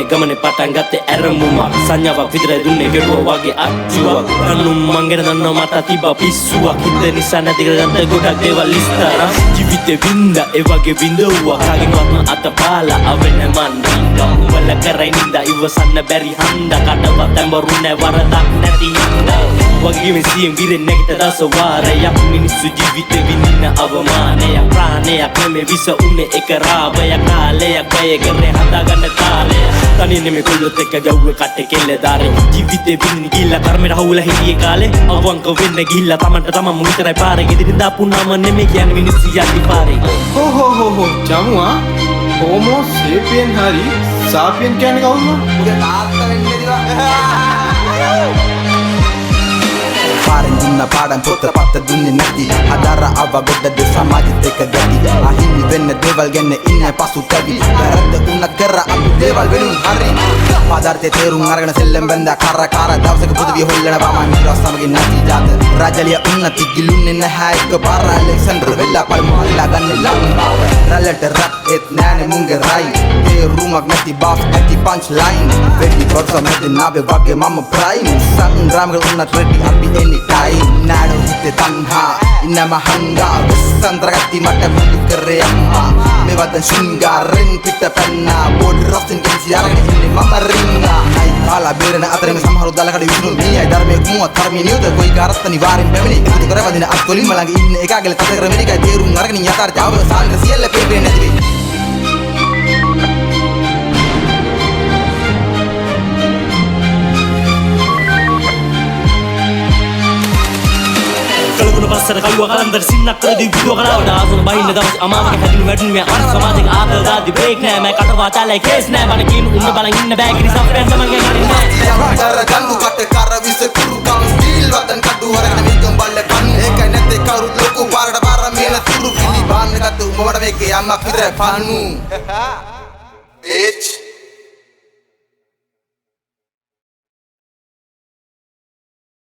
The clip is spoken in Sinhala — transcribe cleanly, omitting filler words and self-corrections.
මේ ගමනේ පටන් ගත්තේ ඇරඹුමක් සංඥාවක් විතරයි දුන්නේ ගෙඩුව වගේ අච්චුවක් අනුම් මංගෙන දන්නවා මට තිබ්බා පිස්සුවක් හිත නිසා නැති කරගත්ත ගොඩක් දේවල් ඉස්තර ජීවිතේ වින්ද ඒ වගේ විඳවුවා කාගෙන්වත්ම අතපාලා අවෙන මන් උඹල කරයි නින්දා ඉවසන්න බැරි හන්දා කඩවත් ඇඹරුනේ වරදක් නැති හින්දා වගේ මෙසියෙන් විරෙන් නැගිට දස වාරයක් මිනිස්සු ජීවිතේ විඳින අවමානයක් ප්‍රාණයක් නෙමෙයි විස උනේ එක රාවයක් කාලයක් බය කරේ හදාගන්න කාලය තනියෙන් නෙමෙයි කොල්ලොත් එක්ක ගැව්වේ කට්ටේ කෙල්ල දාරේ ජීවිතේ විඳින ගිල්ලා කර්මෙට හවුලා හිටියේ කාලේ අවංක වෙන්න ගිහිල්ලා තමන්ට තමන් විතරයි පාරේ ගෙදරින් දාපු නම නෙමෙයි කියන්නේ මිනිස්සු යටි පාරේ හෝ ජමුවා හෝමෝ සේපියන් හරි සාපියන් කියන්නේ කවුද උගේ තාත්තා වෙන්නේ දිවා පාරෙන් දුන්න පාඩම් පොත පත්ත දුන්නේ නැති අදාර ආව ගොඩද සමාජෙත් එක ගැටි අහිමි වෙන්න දේවල් ගැන ඉන්න පසුතැවි වැරද්ද උනත් කර අපි දේවල් වෙනුන් හරි පදාර්ථයේ තේරුම් අරගෙන සෙල්ලම් බැඳා කර දවසක පොදුවිය හොල්ලනවා මම මිරස් සමගින් නැති જાත රාජලිය උන්නති ගිලුන්නේ නැහැ එක පාර ඇලෙක්සැන්ඩර් වෙලා පල්මු අල්ලා ගන්න ලංකාව රැල්ලට රැප් එත් නෑනේ මුංගේ රයි තේරුමක් නැති බාස් ඇති පන්ච් ලයින් වෙඩි පොත්ස මැද නාවේ වගේ මම ප්‍රයිම් සංග්‍රාමක උන්නත් රෙඩි අපි anytime nado hitte tanha inama hanga sandragatti mata mudu kare amma me wadan shingaren pitta penna bod rosin gensi arane inne mama ringa ai kala berena atare me samharu dalakada visnu me ai dharme kumu tharme niyuda koi garatha niwarin pemeni ekatu kara wadina atkolin malange inne ekagele tata kara medikai terum aragani yathar jawa sandra siyalla pepe nathi ve පස්සට කළුව කලන්දර සින්නක් කරදී විදුව කරාවට ආසන බහින්න දවස් අමාවක හැදිනු වැටුනේ මේ අර සමාජික ආදර දාදි බ්‍රේක් නෑ මම කට වාචාලයි කේස් නෑ මට කින් උන්න බලන් ඉන්න බෑ කිරිසම් පෙන්න මගේ මරින්නේ කර ගන්දු කට කර විස කුරු කම් ස්ටීල් වතන් කඩු වරගෙන මිකම් බල්ල කන් ඒකයි නැත්තේ කවුරුත් ලොකු පාරට පාර මේන තුරු පිලි බාන්න ගත්ත උඹට මේකේ යම්මක් විතර පන්නු bitch